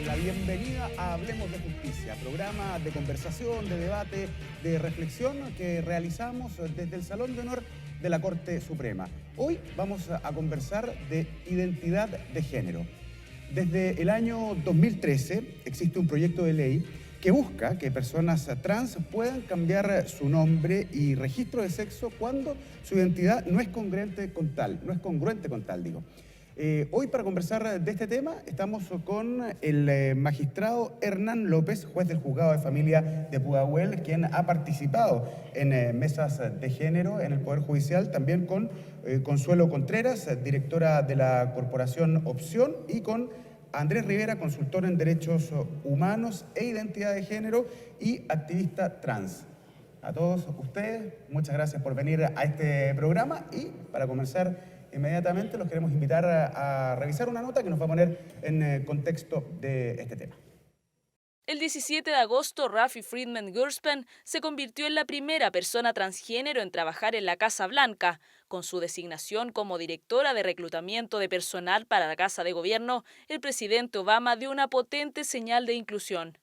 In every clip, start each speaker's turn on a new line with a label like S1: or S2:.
S1: la bienvenida a Hablemos de Justicia, programa de conversación, de debate, de reflexión que realizamos desde el Salón de Honor de la Corte Suprema. Hoy vamos a conversar de identidad de género. Desde el año 2013 existe un proyecto de ley que busca que personas trans puedan cambiar su nombre y registro de sexo cuando su identidad no es congruente con tal, digo. Hoy para conversar de este tema estamos con el magistrado Hernán López, juez del Juzgado de Familia de Pudahuel, quien ha participado en mesas de género en el Poder Judicial, también con Consuelo Contreras, directora de la Corporación Opción, y con Andrés Rivera, consultor en derechos humanos e identidad de género y activista trans. A todos ustedes, muchas gracias por venir a este programa y para comenzar inmediatamente los queremos invitar a revisar una nota que nos va a poner en contexto de este tema.
S2: El 17 de agosto, Rafi Friedman Gurspan se convirtió en la primera persona transgénero en trabajar en la Casa Blanca. Con su designación como directora de reclutamiento de personal para la Casa de Gobierno, el presidente Obama dio una potente señal de inclusión.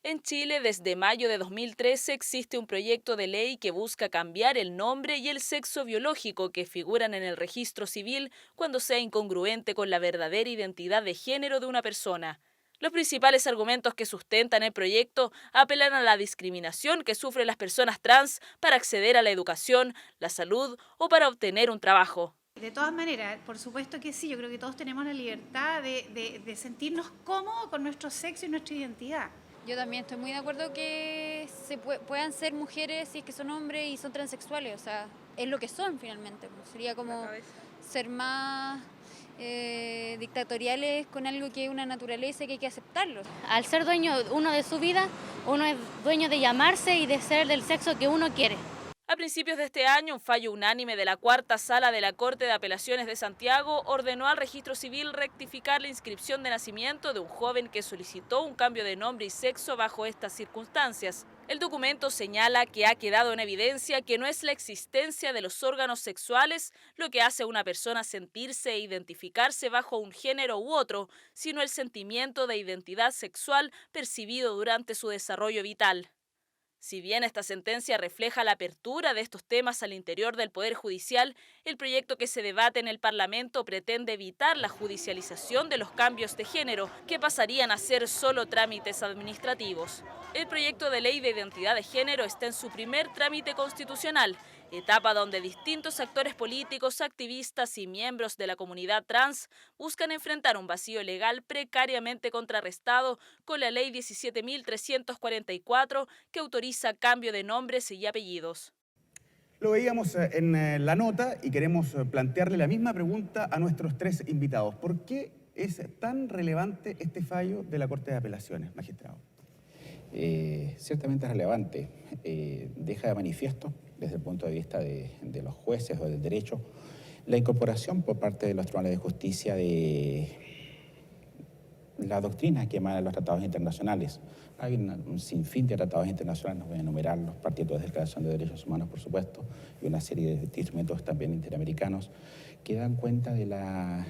S2: En Chile, desde mayo de 2013, existe un proyecto de ley que busca cambiar el nombre y el sexo biológico que figuran en el registro civil cuando sea incongruente con la verdadera identidad de género de una persona. Los principales argumentos que sustentan el proyecto apelan a la discriminación que sufren las personas trans para acceder a la educación, la salud o para obtener un trabajo.
S3: De todas maneras, por supuesto que sí, yo creo que todos tenemos la libertad de sentirnos cómodos con nuestro sexo y nuestra identidad.
S4: Yo también estoy muy de acuerdo que se puedan ser mujeres si es que son hombres y son transexuales, o sea, es lo que son finalmente. Sería como ser más dictatoriales con algo que es una naturaleza y que hay que aceptarlo.
S5: Al ser dueño uno de su vida, uno es dueño de llamarse y de ser del sexo que uno quiere.
S2: A principios de este año, un fallo unánime de la Cuarta Sala de la Corte de Apelaciones de Santiago ordenó al Registro Civil rectificar la inscripción de nacimiento de un joven que solicitó un cambio de nombre y sexo bajo estas circunstancias. El documento señala que ha quedado en evidencia que no es la existencia de los órganos sexuales lo que hace a una persona sentirse e identificarse bajo un género u otro, sino el sentimiento de identidad sexual percibido durante su desarrollo vital. Si bien esta sentencia refleja la apertura de estos temas al interior del Poder Judicial, el proyecto que se debate en el Parlamento pretende evitar la judicialización de los cambios de género, que pasarían a ser solo trámites administrativos. El proyecto de ley de identidad de género está en su primer trámite constitucional, etapa donde distintos actores políticos, activistas y miembros de la comunidad trans buscan enfrentar un vacío legal precariamente contrarrestado con la Ley 17.344 que autoriza cambio de nombres y apellidos.
S1: Lo veíamos en la nota y queremos plantearle la misma pregunta a nuestros tres invitados. ¿Por qué es tan relevante este fallo de la Corte de Apelaciones, magistrado?
S6: Ciertamente es relevante. Deja de manifiesto, desde el punto de vista de los jueces o del derecho, la incorporación por parte de los tribunales de justicia de la doctrina que emana los tratados internacionales. Hay un sinfín de tratados internacionales, no voy a enumerarlos, partiendo de la Declaración de Derechos Humanos, por supuesto, y una serie de instrumentos también interamericanos que dan cuenta de la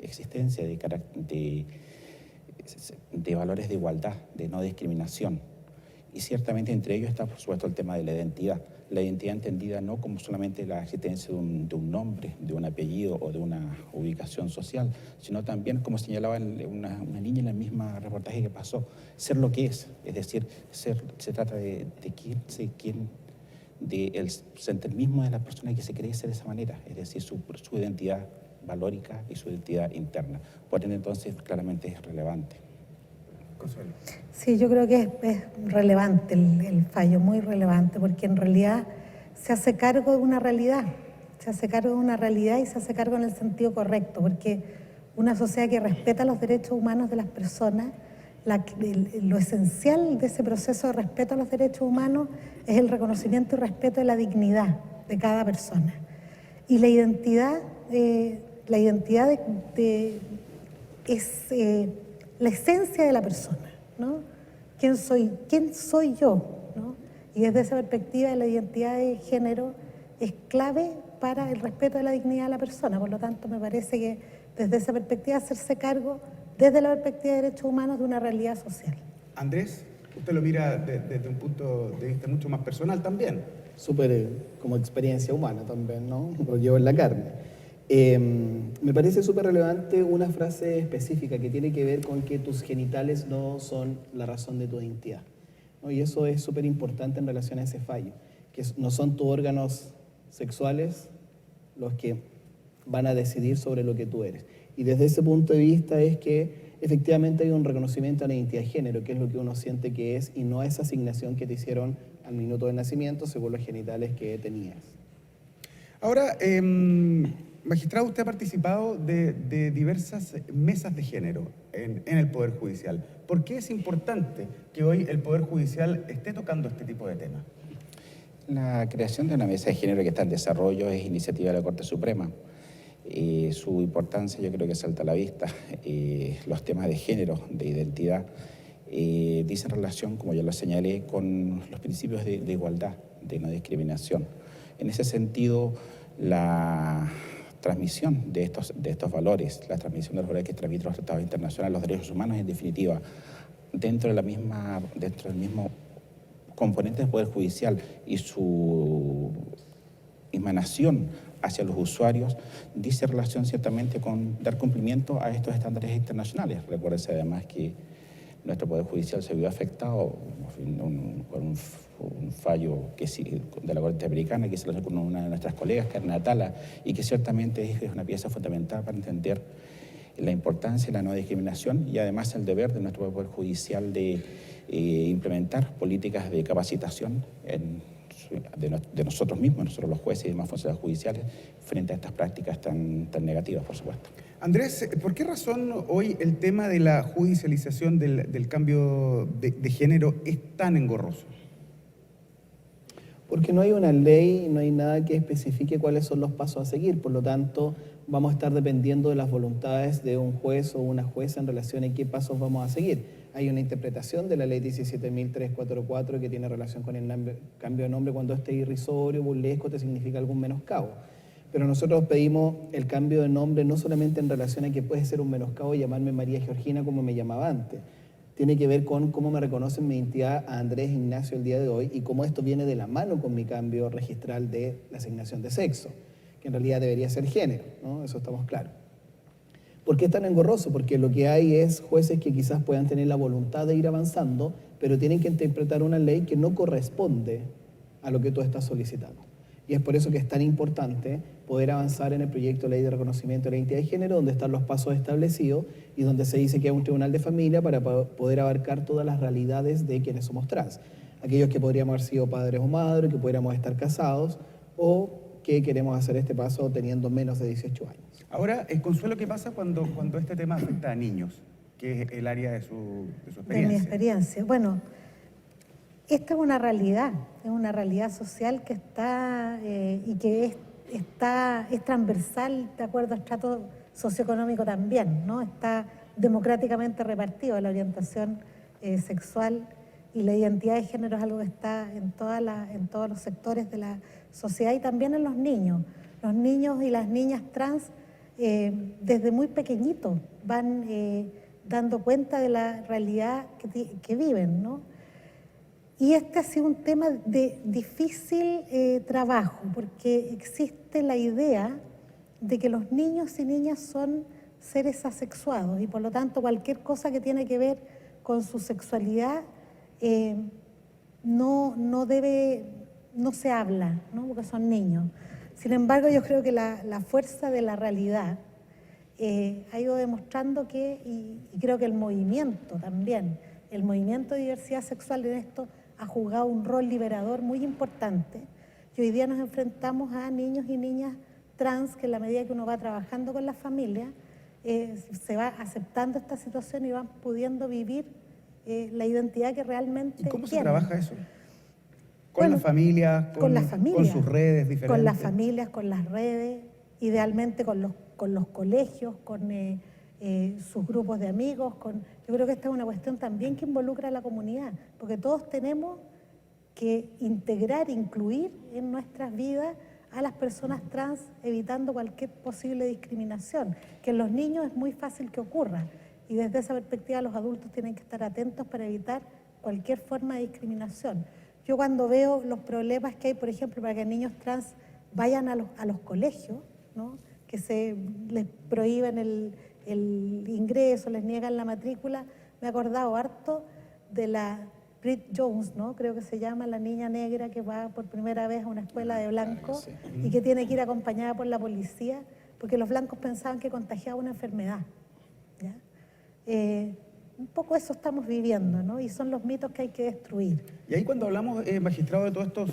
S6: existencia de valores de igualdad, de no discriminación. Y ciertamente entre ellos está, por supuesto, el tema de la identidad. La identidad entendida no como solamente la existencia de un nombre, de un apellido o de una ubicación social, sino también, como señalaba una niña en el mismo reportaje que pasó, ser lo que es decir, se trata de el sentir mismo de la persona que se cree ser de esa manera, es decir, su identidad valórica y su identidad interna. Por ende, entonces, claramente es relevante.
S1: Consuelo.
S7: Sí, yo creo que es relevante el fallo, muy relevante, porque en realidad se hace cargo de una realidad, y se hace cargo en el sentido correcto, porque una sociedad que respeta los derechos humanos de las personas, lo esencial de ese proceso de respeto a los derechos humanos es el reconocimiento y respeto de la dignidad de cada persona. Y la identidad es la esencia de la persona, ¿no? ¿Quién soy yo? ¿No? Y desde esa perspectiva la identidad de género es clave para el respeto de la dignidad de la persona. Por lo tanto, me parece que desde esa perspectiva hacerse cargo desde la perspectiva de derechos humanos de una realidad social.
S1: Andrés, usted lo mira desde un punto de vista mucho más personal también.
S8: Súper como experiencia humana también, ¿no? Lo llevo en la carne. Me parece súper relevante una frase específica que tiene que ver con que tus genitales no son la razón de tu identidad, ¿no? Y eso es súper importante en relación a ese fallo, que no son tus órganos sexuales los que van a decidir sobre lo que tú eres. Y desde ese punto de vista es que efectivamente hay un reconocimiento a la identidad de género, que es lo que uno siente que es, y no a esa asignación que te hicieron al minuto de nacimiento según los genitales que tenías.
S1: Ahora, magistrado, usted ha participado de diversas mesas de género en el Poder Judicial. ¿Por qué es importante que hoy el Poder Judicial esté tocando este tipo de temas?
S6: La creación de una mesa de género que está en desarrollo es iniciativa de la Corte Suprema. Su importancia yo creo que salta a la vista. Los temas de género, de identidad, dicen relación, como ya lo señalé, con los principios de igualdad, de no discriminación. En ese sentido, la transmisión de estos valores, la transmisión de los valores que transmiten los tratados internacionales, los derechos humanos, en definitiva, dentro del mismo componente del Poder Judicial y su emanación hacia los usuarios, dice relación ciertamente con dar cumplimiento a estos estándares internacionales. Recuérdense además que nuestro Poder Judicial se vio afectado por un fallo de la Corte Americana que se lo con una de nuestras colegas, Karen Atala, y que ciertamente es una pieza fundamental para entender la importancia de la no discriminación y además el deber de nuestro Poder Judicial de implementar políticas de capacitación de nosotros mismos, nosotros los jueces y demás funcionarios judiciales, frente a estas prácticas tan negativas, por supuesto.
S1: Andrés, ¿por qué razón hoy el tema de la judicialización del cambio de género es tan engorroso?
S8: Porque no hay una ley, no hay nada que especifique cuáles son los pasos a seguir, por lo tanto vamos a estar dependiendo de las voluntades de un juez o una jueza en relación a qué pasos vamos a seguir. Hay una interpretación de la ley 17.344 que tiene relación con el cambio de nombre cuando esté irrisorio, burlesco, te significa algún menoscabo. Pero nosotros pedimos el cambio de nombre no solamente en relación a que puede ser un menoscabo y llamarme María Georgina como me llamaba antes. Tiene que ver con cómo me reconocen mi identidad a Andrés Ignacio el día de hoy y cómo esto viene de la mano con mi cambio registral de la asignación de sexo, que en realidad debería ser género, ¿no? Eso estamos claros. ¿Por qué es tan engorroso? Porque lo que hay es jueces que quizás puedan tener la voluntad de ir avanzando, pero tienen que interpretar una ley que no corresponde a lo que tú estás solicitando. Y es por eso que es tan importante poder avanzar en el proyecto de ley de reconocimiento de la identidad de género, donde están los pasos establecidos y donde se dice que hay un tribunal de familia para poder abarcar todas las realidades de quienes somos trans. Aquellos que podríamos haber sido padres o madres, que podríamos estar casados o que queremos hacer este paso teniendo menos de 18 años.
S1: Ahora, Consuelo, ¿qué pasa cuando este tema afecta a niños? Que es el área de su experiencia.
S7: De mi experiencia. Bueno, esta es una realidad social que está y que es transversal de acuerdo al estrato socioeconómico también, ¿no? Está democráticamente repartido. La orientación sexual y la identidad de género es algo que está en todos los sectores de la sociedad y también en los niños. Los niños y las niñas trans desde muy pequeñitos van dando cuenta de la realidad que viven, ¿no? Y este ha sido un tema de difícil trabajo, porque existe la idea de que los niños y niñas son seres asexuados y por lo tanto cualquier cosa que tiene que ver con su sexualidad no se habla, ¿no? Porque son niños. Sin embargo, yo creo que la fuerza de la realidad ha ido demostrando y creo que el movimiento también, el movimiento de diversidad sexual en esto ha jugado un rol liberador muy importante. Y hoy día nos enfrentamos a niños y niñas trans que en la medida que uno va trabajando con la familia, se va aceptando esta situación y van pudiendo vivir la identidad que realmente
S1: tienen. ¿Y cómo se
S7: tienen.
S1: trabaja eso? ¿Con las familias? ¿Con sus redes diferentes?
S7: Con las familias, con las redes, idealmente con los colegios, con sus grupos de amigos. Yo creo que esta es una cuestión también que involucra a la comunidad, porque todos tenemos que integrar, incluir en nuestras vidas a las personas trans, evitando cualquier posible discriminación, que en los niños es muy fácil que ocurra, Y desde esa perspectiva los adultos tienen que estar atentos para evitar cualquier forma de discriminación. Yo cuando veo los problemas que hay, por ejemplo, para que niños trans vayan a los colegios, ¿no? Que se les prohíben el ingreso, les niegan la matrícula, me he acordado harto de la Brit Jones, ¿no? Creo que se llama, la niña negra que va por primera vez a una escuela de blancos y que tiene que ir acompañada por la policía porque los blancos pensaban que contagiaba una enfermedad, ¿ya? Un poco eso estamos viviendo, ¿no? Y son los mitos que hay que destruir.
S1: Y ahí cuando hablamos, magistrado, de todos estos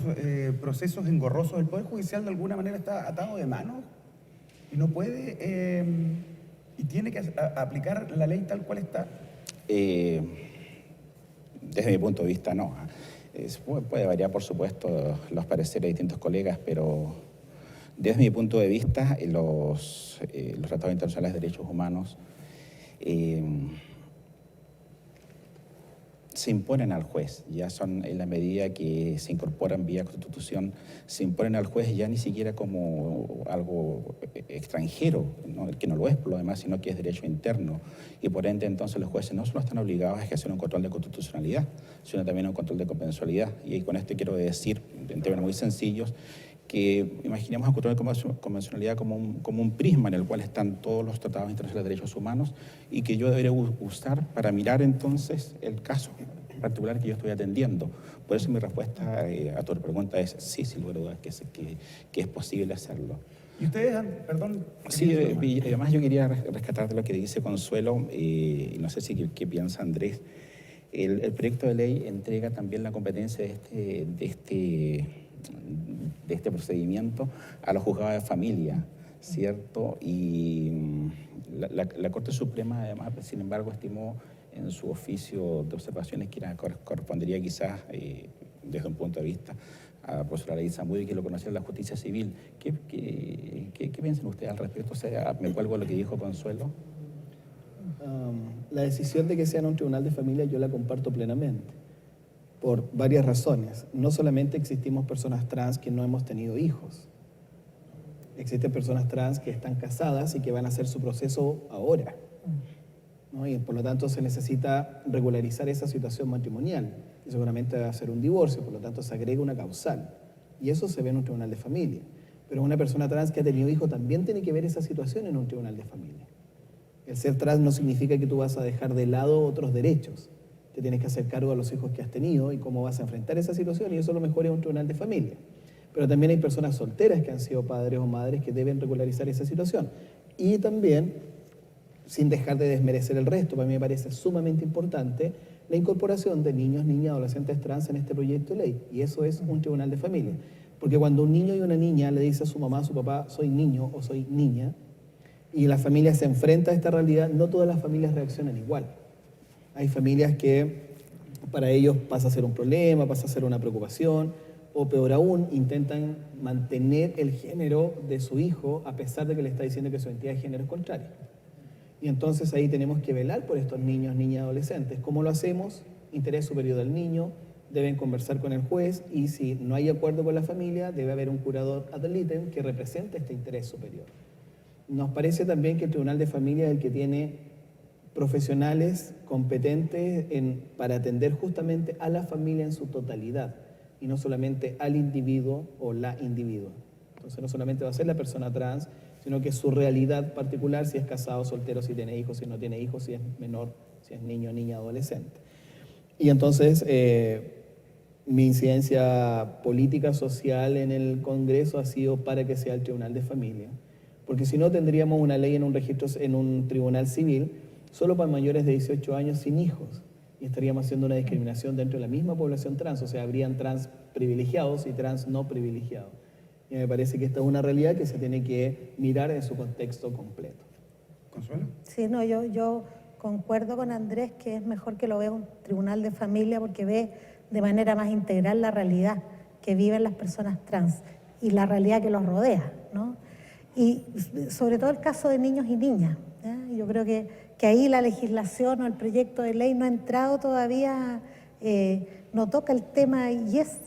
S1: procesos engorrosos, ¿el Poder Judicial de alguna manera está atado de manos y no puede y tiene que aplicar la ley tal cual está?
S6: Desde mi punto de vista, no. Puede variar, por supuesto, los pareceres de distintos colegas, pero desde mi punto de vista, los tratados internacionales de derechos humanos se imponen al juez, ya son en la medida que se incorporan vía Constitución, se imponen al juez ya ni siquiera como algo extranjero, ¿no? Que no lo es por lo demás, sino que es derecho interno. Y por ende, entonces, los jueces no solo están obligados a ejercer un control de constitucionalidad, sino también un control de convencionalidad. Y con esto quiero decir, en términos muy sencillos, que imaginemos el control de convencionalidad como un prisma en el cual están todos los tratados internacionales de derechos humanos y que yo debería usar para mirar entonces el caso particular que yo estoy atendiendo. Por eso mi respuesta a tu pregunta es sí, sin lugar a dudas, que es posible hacerlo.
S1: ¿Y ustedes, perdón?
S6: Sí, y además yo quería rescatar de lo que dice Consuelo, y no sé si qué piensa Andrés. El proyecto de ley entrega también la competencia de este procedimiento a los juzgados de familia, ¿cierto? Y la Corte Suprema, además, sin embargo, estimó en su oficio de observaciones que correspondería quizás, desde un punto de vista, a la profesora Ley Zamudio, que lo conocía en la justicia civil. ¿Qué piensan ustedes al respecto? O sea, me cuelgo lo que dijo Consuelo.
S8: La decisión de que sea en un tribunal de familia yo la comparto plenamente, por varias razones. No solamente existimos personas trans que no hemos tenido hijos, existen personas trans que están casadas y que van a hacer su proceso ahora, ¿no? Y por lo tanto se necesita regularizar esa situación matrimonial y seguramente va a ser un divorcio, por lo tanto se agrega una causal y eso se ve en un tribunal de familia. Pero una persona trans que ha tenido hijos también tiene que ver esa situación en un tribunal de familia. El ser trans no significa que tú vas a dejar de lado otros derechos. Te tienes que hacer cargo de los hijos que has tenido y cómo vas a enfrentar esa situación, y eso a lo mejor es un tribunal de familia. Pero también hay personas solteras que han sido padres o madres que deben regularizar esa situación. Y también, sin dejar de desmerecer el resto, para mí me parece sumamente importante la incorporación de niños, niñas, adolescentes trans en este proyecto de ley, y eso es un tribunal de familia. Porque cuando un niño y una niña le dice a su mamá, a su papá, soy niño o soy niña, y la familia se enfrenta a esta realidad, no todas las familias reaccionan igual. Hay familias que para ellos pasa a ser un problema, pasa a ser una preocupación, o peor aún, intentan mantener el género de su hijo a pesar de que le está diciendo que su identidad de género es contraria. Y entonces ahí tenemos que velar por estos niños, niñas, adolescentes. ¿Cómo lo hacemos? Interés superior del niño, deben conversar con el juez y si no hay acuerdo con la familia, debe haber un curador ad litem que represente este interés superior. Nos parece también que el Tribunal de Familia es el que tiene profesionales competentes para atender justamente a la familia en su totalidad y no solamente al individuo o la individua. Entonces no solamente va a ser la persona trans, sino que su realidad particular, si es casado, soltero, si tiene hijos, si no tiene hijos, si es menor, si es niño, niña, adolescente. Y entonces mi incidencia política, social en el Congreso ha sido para que sea el Tribunal de Familia. Porque si no tendríamos una ley en un registro, en un tribunal civil, solo para mayores de 18 años sin hijos. Y estaríamos haciendo una discriminación dentro de la misma población trans, o sea, habrían trans privilegiados y trans no privilegiados. Y me parece que esta es una realidad que se tiene que mirar en su contexto completo.
S1: ¿Consuelo?
S7: Sí, no, yo concuerdo con Andrés que es mejor que lo vea un tribunal de familia porque ve de manera más integral la realidad que viven las personas trans y la realidad que los rodea, ¿no? Y sobre todo el caso de niños y niñas, ¿ya? Yo creo que ahí la legislación o el proyecto de ley no ha entrado todavía, no toca el tema y es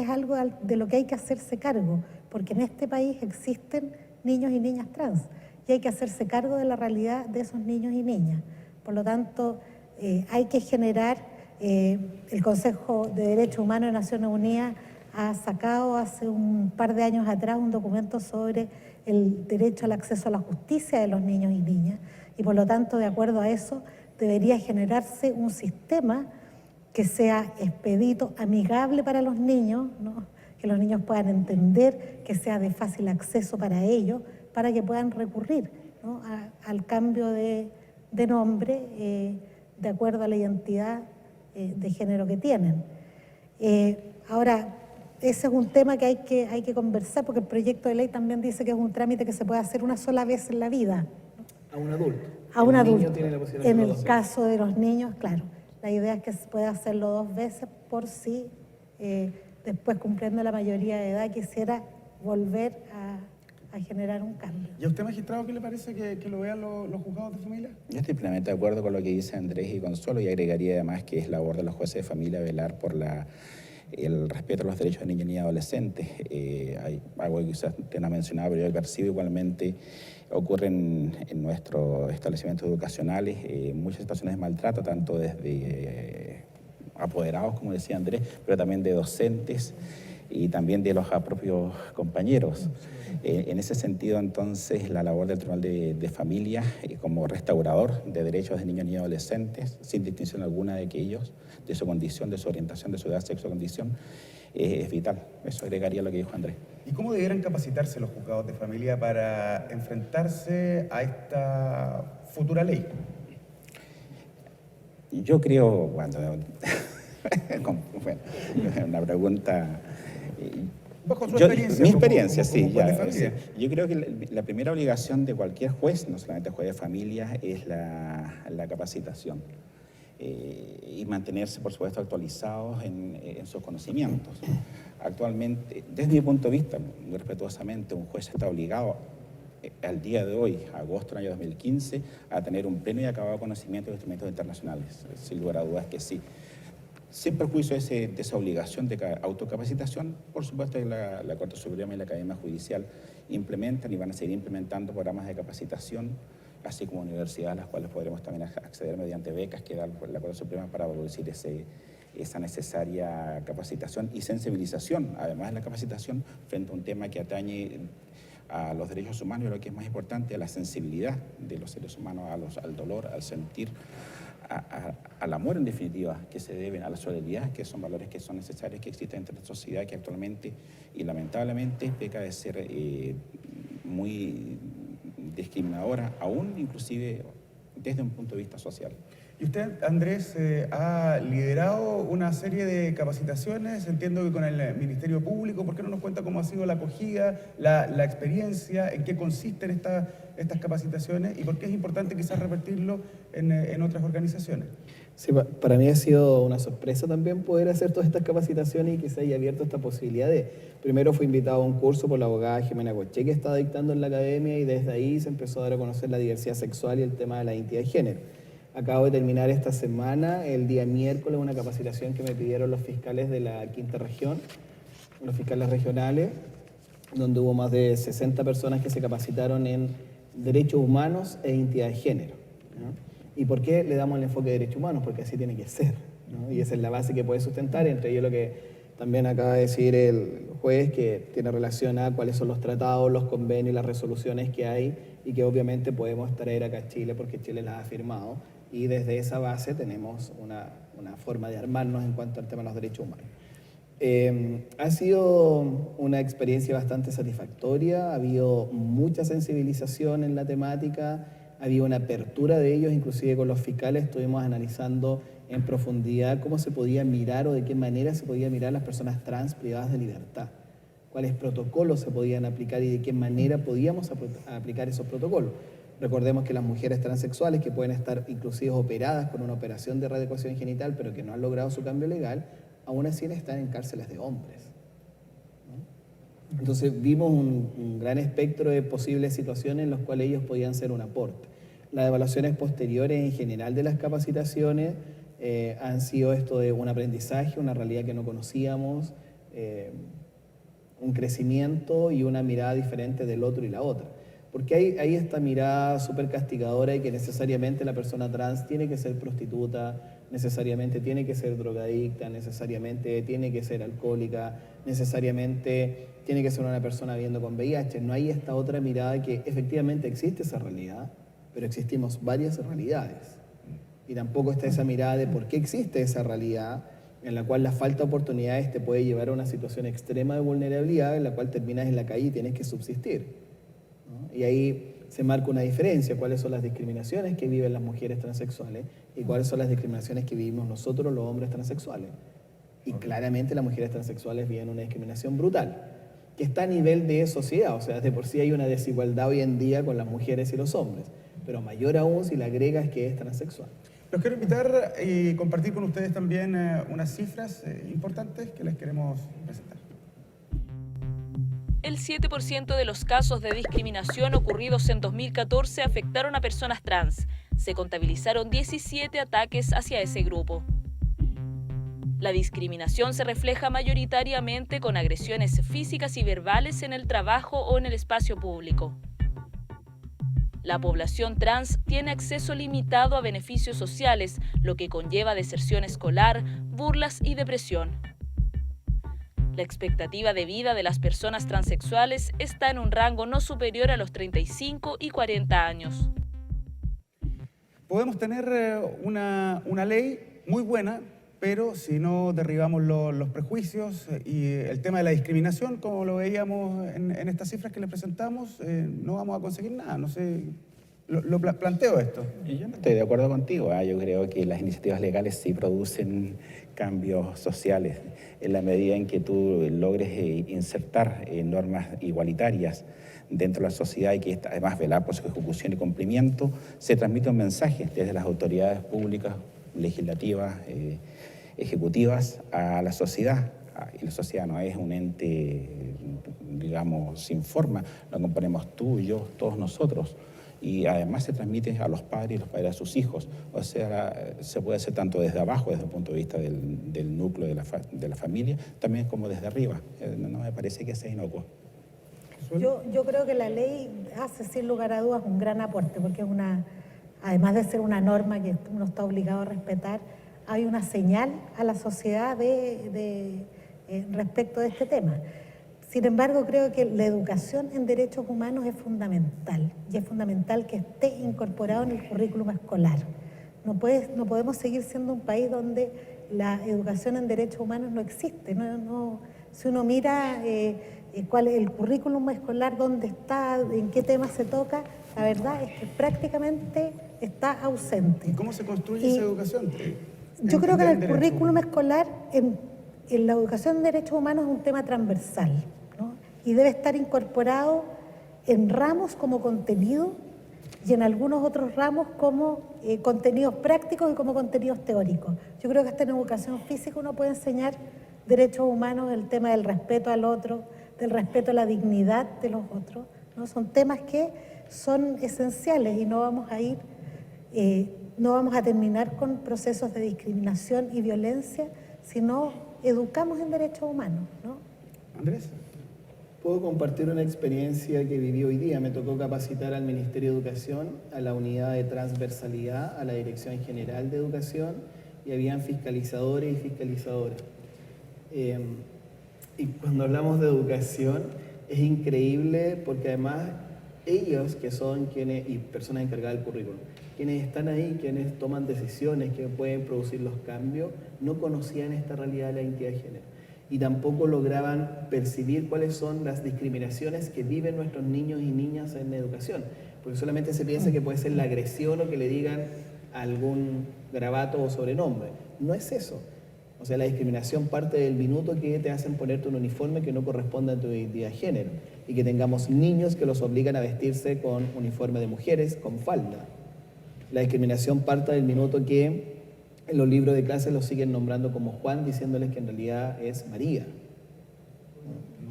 S7: algo de lo que hay que hacerse cargo, porque en este país existen niños y niñas trans y hay que hacerse cargo de la realidad de esos niños y niñas, Por lo tanto, hay que generar, el Consejo de Derechos Humanos de Naciones Unidas ha sacado hace un par de años atrás un documento sobre el derecho al acceso a la justicia de los niños y niñas, y por lo tanto, de acuerdo a eso, debería generarse un sistema que sea expedito, amigable para los niños, ¿no? Que los niños puedan entender, que sea de fácil acceso para ellos, para que puedan recurrir, ¿no? al cambio de nombre de acuerdo a la identidad de género que tienen. Ahora, ese es un tema que hay que conversar, porque el proyecto de ley también dice que es un trámite que se puede hacer una sola vez en la vida.
S8: A un adulto.
S7: A un adulto.
S8: Niño tiene la posibilidad de
S7: En
S8: hacerlo
S7: el
S8: 2
S7: caso de los niños, claro, la idea es que se pueda hacerlo 2 veces por si después, cumpliendo la mayoría de edad, quisiera volver a generar un cambio.
S1: ¿Y a usted, magistrado, qué le parece que lo vean los juzgados de familia?
S6: Yo estoy plenamente de acuerdo con lo que dice Andrés y Consuelo, y agregaría además que es labor de los jueces de familia velar por el respeto a los derechos de niños y adolescentes. Hay algo que quizás usted no ha mencionado, pero yo percibo igualmente, ocurren en nuestros establecimientos educacionales muchas situaciones de maltrato, tanto desde apoderados, como decía Andrés, pero también de docentes y también de los propios compañeros. En ese sentido, entonces, la labor del Tribunal de Familia como restaurador de derechos de niños y adolescentes, sin distinción alguna de que ellos, de su condición, de su orientación, de su edad, sexo, condición, es vital. Eso agregaría lo que dijo Andrés.
S1: ¿Y cómo debieran capacitarse los juzgados de familia para enfrentarse a esta futura ley?
S6: Yo creo, bueno, una pregunta...
S1: Bajo su experiencia.
S6: Mi experiencia,
S1: como
S6: sí.
S1: juez de familia.
S6: Yo creo que la primera obligación de cualquier juez, no solamente juez de familia, es la capacitación. Y mantenerse, por supuesto, actualizados en sus conocimientos. Actualmente, desde mi punto de vista, muy respetuosamente, un juez está obligado al día de hoy, agosto del año 2015, a tener un pleno y acabado conocimiento de instrumentos internacionales. Sin lugar a dudas que sí. Sin perjuicio de esa obligación de autocapacitación, por supuesto que la Corte Suprema y la Academia Judicial implementan y van a seguir implementando programas de capacitación, así como universidades a las cuales podremos también acceder mediante becas que da la Corte Suprema para producir esa necesaria capacitación y sensibilización, además de la capacitación, frente a un tema que atañe a los derechos humanos y lo que es más importante, a la sensibilidad de los seres humanos, al dolor, al sentir, al amor en definitiva, que se deben a la solidaridad, que son valores que son necesarios, que existen entre la sociedad, que actualmente y lamentablemente peca de ser muy discriminadora, aún inclusive desde un punto de vista social.
S1: Y usted, Andrés, ha liderado una serie de capacitaciones, entiendo que con el Ministerio Público. ¿Por qué no nos cuenta cómo ha sido la acogida, la experiencia, en qué consisten estas capacitaciones y por qué es importante quizás repetirlo en otras organizaciones?
S8: Sí, para mí ha sido una sorpresa también poder hacer todas estas capacitaciones y que se haya abierto esta posibilidad de... Primero fui invitado a un curso por la abogada Jimena Coche que estaba dictando en la academia, y desde ahí se empezó a dar a conocer la diversidad sexual y el tema de la identidad de género. Acabo de terminar esta semana, el día miércoles, una capacitación que me pidieron los fiscales de la quinta región, los fiscales regionales, donde hubo más de 60 personas que se capacitaron en derechos humanos e identidad de género, ¿no? ¿Y por qué le damos el enfoque de derechos humanos? Porque así tiene que ser, ¿no? Y esa es la base que puede sustentar, entre ellos lo que también acaba de decir el juez, que tiene relación a cuáles son los tratados, los convenios, las resoluciones que hay y que obviamente podemos traer acá a Chile porque Chile las ha firmado. Y desde esa base tenemos una forma de armarnos en cuanto al tema de los derechos humanos. Ha sido una experiencia bastante satisfactoria, ha habido mucha sensibilización en la temática, ha habido una apertura de ellos, inclusive con los fiscales estuvimos analizando en profundidad cómo se podía mirar o de qué manera se podía mirar las personas trans privadas de libertad, cuáles protocolos se podían aplicar y de qué manera podíamos aplicar esos protocolos. Recordemos que las mujeres transexuales que pueden estar inclusive operadas con una operación de readecuación genital pero que no han logrado su cambio legal, aún así están en cárceles de hombres, ¿no? Entonces vimos un gran espectro de posibles situaciones en las cuales ellos podían ser un aporte. Las evaluaciones posteriores en general de las capacitaciones han sido esto de un aprendizaje, una realidad que no conocíamos, un crecimiento y una mirada diferente del otro y la otra. Porque hay esta mirada súper castigadora y que necesariamente la persona trans tiene que ser prostituta, necesariamente tiene que ser drogadicta, necesariamente tiene que ser alcohólica, necesariamente tiene que ser una persona viviendo con VIH. No hay esta otra mirada que efectivamente existe esa realidad, pero existimos varias realidades. Y tampoco está esa mirada de por qué existe esa realidad en la cual la falta de oportunidades te puede llevar a una situación extrema de vulnerabilidad en la cual terminas en la calle y tienes que subsistir, ¿no? Y ahí se marca una diferencia, cuáles son las discriminaciones que viven las mujeres transexuales y cuáles son las discriminaciones que vivimos nosotros los hombres transexuales. Y claramente las mujeres transexuales viven una discriminación brutal, que está a nivel de sociedad, o sea, de por sí hay una desigualdad hoy en día con las mujeres y los hombres, pero mayor aún si le agregas que es transexual.
S1: Los quiero invitar y compartir con ustedes también unas cifras importantes que les queremos presentar.
S2: El 7% de los casos de discriminación ocurridos en 2014 afectaron a personas trans. Se contabilizaron 17 ataques hacia ese grupo. La discriminación se refleja mayoritariamente con agresiones físicas y verbales en el trabajo o en el espacio público. La población trans tiene acceso limitado a beneficios sociales, lo que conlleva deserción escolar, burlas y depresión. La expectativa de vida de las personas transexuales está en un rango no superior a los 35 y 40 años.
S1: Podemos tener una ley muy buena, pero si no derribamos los prejuicios y el tema de la discriminación, como lo veíamos en estas cifras que les presentamos, no vamos a conseguir nada. No sé, lo planteo esto.
S6: Yo no estoy de acuerdo contigo. Yo creo que las iniciativas legales sí producen cambios sociales en la medida en que tú logres insertar normas igualitarias dentro de la sociedad y que además velar por su ejecución y cumplimiento. Se transmite un mensaje desde las autoridades públicas, legislativas, ejecutivas a la sociedad. Y la sociedad no es un ente, digamos, sin forma, lo componemos tú, yo, todos nosotros. Y además se transmite a los padres y los padres a sus hijos. O sea, se puede hacer tanto desde abajo, desde el punto de vista del núcleo de la familia, también como desde arriba. No me parece que sea inocuo.
S7: Yo creo que la ley hace sin lugar a dudas un gran aporte, porque es además de ser una norma que uno está obligado a respetar, hay una señal a la sociedad respecto de este tema. Sin embargo, creo que la educación en derechos humanos es fundamental, y es fundamental que esté incorporado en el currículum escolar. No podemos seguir siendo un país donde la educación en derechos humanos no existe. Si uno mira cuál es el currículum escolar, dónde está, en qué temas se toca, la verdad es que prácticamente está ausente.
S1: ¿Y cómo se construye esa educación?
S7: Yo creo que en el currículum escolar, en la educación en derechos humanos es un tema transversal, ¿no? Y debe estar incorporado en ramos como contenido y en algunos otros ramos como contenidos prácticos y como contenidos teóricos. Yo creo que hasta en educación física uno puede enseñar derechos humanos, el tema del respeto al otro, del respeto a la dignidad de los otros, ¿no? Son temas que son esenciales y no vamos a terminar con procesos de discriminación y violencia si no educamos en derechos humanos, ¿no?
S1: Andrés.
S8: Puedo compartir una experiencia que viví hoy día. Me tocó capacitar al Ministerio de Educación, a la unidad de transversalidad, a la Dirección General de Educación, y habían fiscalizadores y fiscalizadoras. Y cuando hablamos de educación es increíble porque además ellos que son quienes, y personas encargadas del currículum, quienes están ahí, quienes toman decisiones, que pueden producir los cambios, no conocían esta realidad de la identidad de género y tampoco lograban percibir cuáles son las discriminaciones que viven nuestros niños y niñas en la educación, porque solamente se piensa que puede ser la agresión o que le digan algún garabato o sobrenombre. No es eso. O sea, la discriminación parte del minuto que te hacen ponerte un uniforme que no corresponde a tu identidad de género y que tengamos niños que los obligan a vestirse con uniforme de mujeres, con falda. La discriminación parte del minuto que en los libros de clase los siguen nombrando como Juan, diciéndoles que en realidad es María.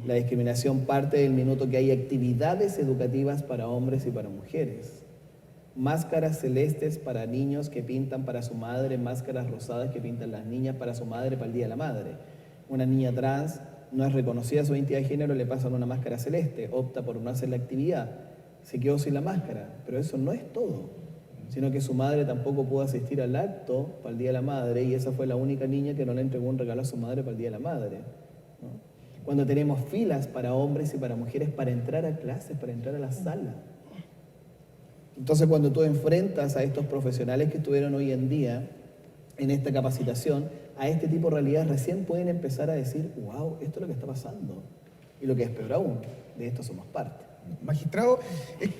S8: La discriminación parte del minuto que hay actividades educativas para hombres y para mujeres. Máscaras celestes para niños que pintan para su madre, máscaras rosadas que pintan las niñas para su madre para el Día de la Madre. Una niña trans no es reconocida su identidad de género, le pasan una máscara celeste, opta por no hacer la actividad. se quedó sin la máscara, pero eso no es todo, sino que su madre tampoco pudo asistir al acto para el Día de la Madre y esa fue la única niña que no le entregó un regalo a su madre para el Día de la Madre, ¿no? Cuando tenemos filas para hombres y para mujeres para entrar a clases, para entrar a la sala. Entonces, cuando tú enfrentas a estos profesionales que estuvieron hoy en día en esta capacitación, a este tipo de realidades recién pueden empezar a decir, wow, esto es lo que está pasando. Y lo que es peor aún, de esto somos parte.
S1: Magistrado,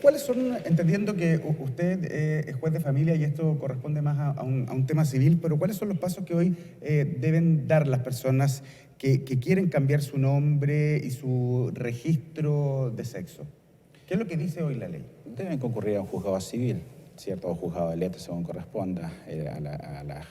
S1: ¿cuáles son, entendiendo que usted es juez de familia y esto corresponde más a un tema civil, pero cuáles son los pasos que hoy deben dar las personas que quieren cambiar su nombre y su registro de sexo? ¿Qué es lo que dice hoy la ley?
S6: Deben concurrir a un juzgado civil, ¿cierto? O juzgado de letras, según corresponda a la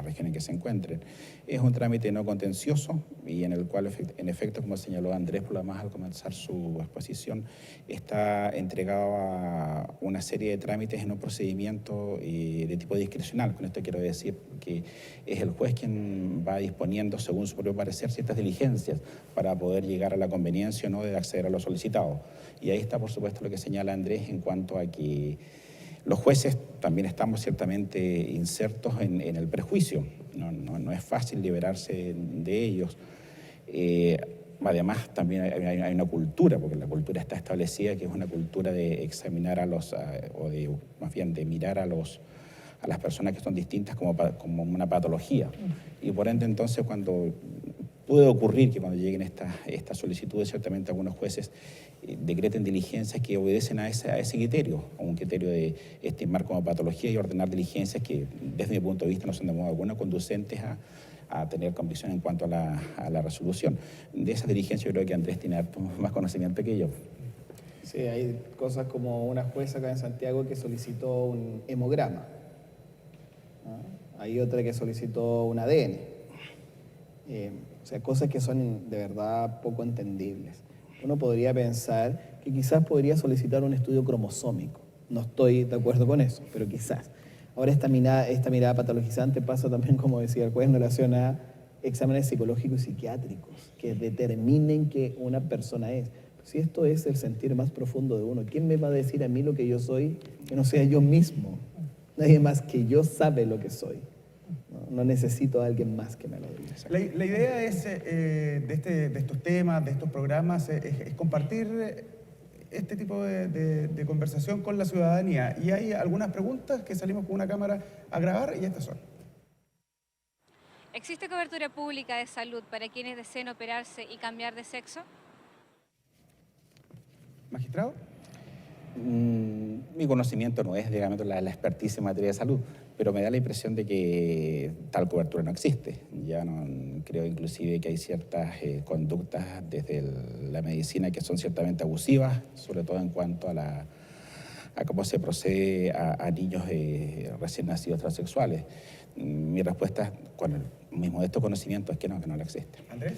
S6: región en que se encuentren. Es un trámite no contencioso y en el cual, en efecto, como señaló Andrés, por lo demás, al comenzar su exposición, está entregado a una serie de trámites en un procedimiento de tipo discrecional. Con esto quiero decir que es el juez quien va disponiendo, según su propio parecer, ciertas diligencias para poder llegar a la conveniencia o no de acceder a lo solicitado. Y ahí está, por supuesto, lo que señala Andrés en cuanto a que los jueces también estamos ciertamente insertos en el prejuicio. No es fácil liberarse de ellos. Además, también hay una cultura, porque la cultura está establecida, que es una cultura de examinar más bien de mirar a las personas que son distintas como una patología. Y por ende, entonces, puede ocurrir que cuando lleguen estas solicitudes, ciertamente algunos jueces decreten diligencias que obedecen a ese criterio, a un criterio de estimar como patología y ordenar diligencias que, desde mi punto de vista, no son de modo alguno conducentes a tener convicción en cuanto a la resolución. De esas diligencias yo creo que Andrés tiene más conocimiento que yo.
S8: Sí, hay cosas como una jueza acá en Santiago que solicitó un hemograma, ¿no? Hay otra que solicitó un ADN. O sea, cosas que son de verdad poco entendibles. Uno podría pensar que quizás podría solicitar un estudio cromosómico. No estoy de acuerdo con eso, pero quizás. Ahora esta mirada patologizante pasa también, como decía el juez, en relación a exámenes psicológicos y psiquiátricos que determinen que una persona es. Si esto es el sentir más profundo de uno, ¿quién me va a decir a mí lo que yo soy que no sea yo mismo? Nadie más que yo sabe lo que soy. No necesito a alguien más que me lo diga.
S1: La idea es, de estos temas, de estos programas, es compartir este tipo de conversación con la ciudadanía. Y hay algunas preguntas que salimos con una cámara a grabar y estas son.
S9: ¿Existe cobertura pública de salud para quienes deseen operarse y cambiar de sexo?
S1: ¿Magistrado?
S6: Mi conocimiento no es, digamos, la expertise en materia de salud, pero me da la impresión de que tal cobertura no existe. Ya no creo inclusive que hay ciertas conductas desde la medicina que son ciertamente abusivas, sobre todo en cuanto a cómo se procede a niños recién nacidos transexuales. Mi respuesta, con el mismo de estos conocimientos, es que no la existe.
S1: ¿Andrés?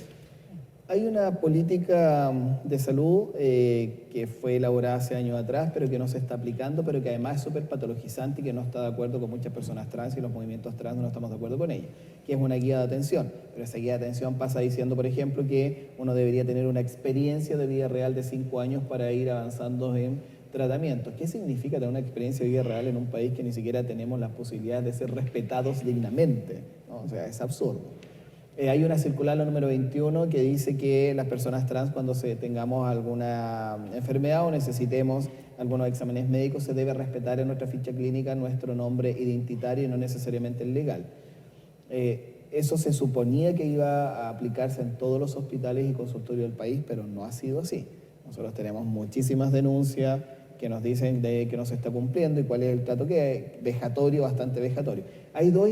S8: Hay una política de salud que fue elaborada hace años atrás, pero que no se está aplicando, pero que además es súper patologizante y que no está de acuerdo con muchas personas trans y los movimientos trans no estamos de acuerdo con ella, que es una guía de atención. Pero esa guía de atención pasa diciendo, por ejemplo, que uno debería tener una experiencia de vida real de 5 años para ir avanzando en tratamientos. ¿Qué significa tener una experiencia de vida real en un país que ni siquiera tenemos las posibilidades de ser respetados dignamente, ¿no? O sea, es absurdo. Hay una circular, la número 21, que dice que las personas trans, cuando tengamos alguna enfermedad o necesitemos algunos exámenes médicos, se debe respetar en nuestra ficha clínica nuestro nombre identitario y no necesariamente el legal. Eso se suponía que iba a aplicarse en todos los hospitales y consultorios del país, pero no ha sido así. Nosotros tenemos muchísimas denuncias que nos dicen de que no se está cumpliendo y cuál es el trato que hay, vejatorio, bastante vejatorio. Hay tres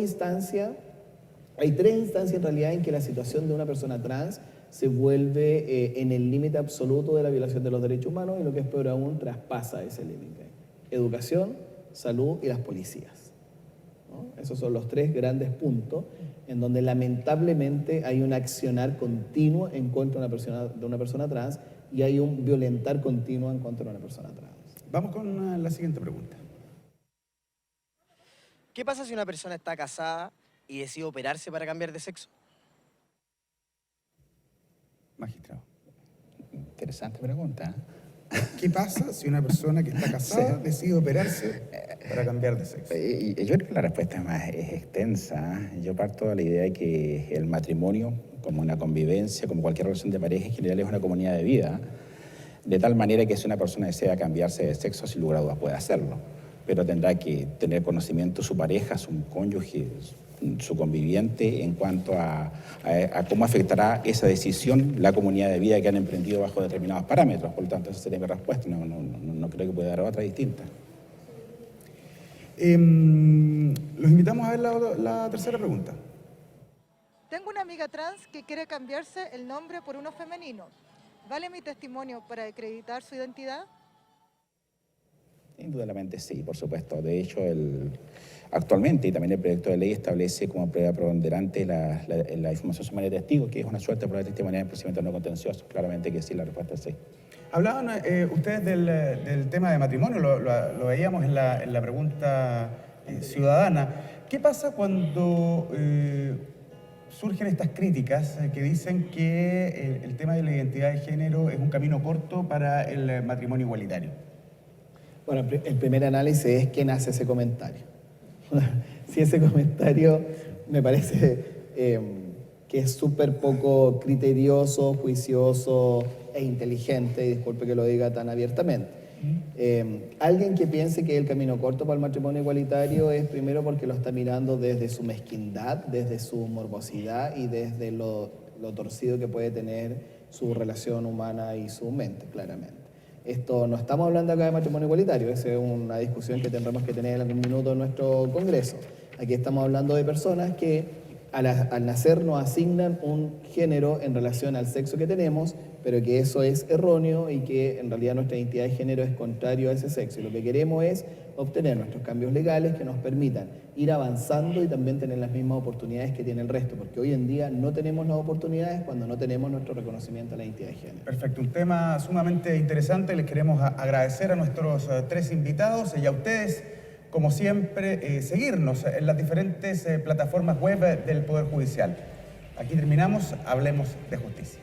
S8: instancias en realidad en que la situación de una persona trans se vuelve en el límite absoluto de la violación de los derechos humanos y lo que es peor aún, traspasa ese límite. Educación, salud y las policías, ¿no? Esos son los tres grandes puntos en donde lamentablemente hay un accionar continuo en contra de una persona trans y hay un violentar continuo en contra de una persona trans.
S1: Vamos con la siguiente pregunta.
S10: ¿Qué pasa si una persona está casada y decide operarse para cambiar de sexo?
S1: Magistrado.
S6: Interesante pregunta.
S1: ¿Qué pasa si una persona que está casada decide operarse para cambiar de sexo?
S6: Yo creo que la respuesta es extensa. Yo parto de la idea de que el matrimonio, como una convivencia, como cualquier relación de pareja, en general es una comunidad de vida, de tal manera que si una persona desea cambiarse de sexo, sin lugar a dudas puede hacerlo, pero tendrá que tener conocimiento su pareja, su cónyuge, su conviviente en cuanto a cómo afectará esa decisión la comunidad de vida que han emprendido bajo determinados parámetros. Por lo tanto, esa sería mi respuesta. No creo que pueda dar otra distinta.
S1: Los invitamos a ver la tercera pregunta.
S11: Tengo una amiga trans que quiere cambiarse el nombre por uno femenino. ¿Vale mi testimonio para acreditar su identidad?
S6: Indudablemente sí, por supuesto. De hecho, actualmente, y también el proyecto de ley establece como prueba preponderante la información sumaria de testigos, que es una suerte de prueba de testimonio en procedimiento no contencioso. Claramente que sí, la respuesta es sí.
S1: Hablaban ustedes del tema de matrimonio, lo veíamos en la pregunta ciudadana. ¿Qué pasa cuando surgen estas críticas que dicen que el tema de la identidad de género es un camino corto para el matrimonio igualitario?
S8: Bueno, el primer análisis es quién hace ese comentario. Si ese comentario me parece que es súper poco criterioso, juicioso e inteligente, y disculpe que lo diga tan abiertamente. Alguien que piense que el camino corto para el matrimonio igualitario es primero porque lo está mirando desde su mezquindad, desde su morbosidad y desde lo torcido que puede tener su relación humana y su mente, claramente. Esto no estamos hablando acá de matrimonio igualitario, esa es una discusión que tendremos que tener en algún minuto en nuestro Congreso. Aquí estamos hablando de personas que al nacer nos asignan un género en relación al sexo que tenemos, pero que eso es erróneo y que en realidad nuestra identidad de género es contrario a ese sexo. Y lo que queremos es obtener nuestros cambios legales que nos permitan ir avanzando y también tener las mismas oportunidades que tiene el resto, porque hoy en día no tenemos las oportunidades cuando no tenemos nuestro reconocimiento a la identidad de género.
S1: Perfecto, un tema sumamente interesante. Les queremos agradecer a nuestros tres invitados y a ustedes, como siempre, seguirnos en las diferentes plataformas web del Poder Judicial. Aquí terminamos, hablemos de justicia.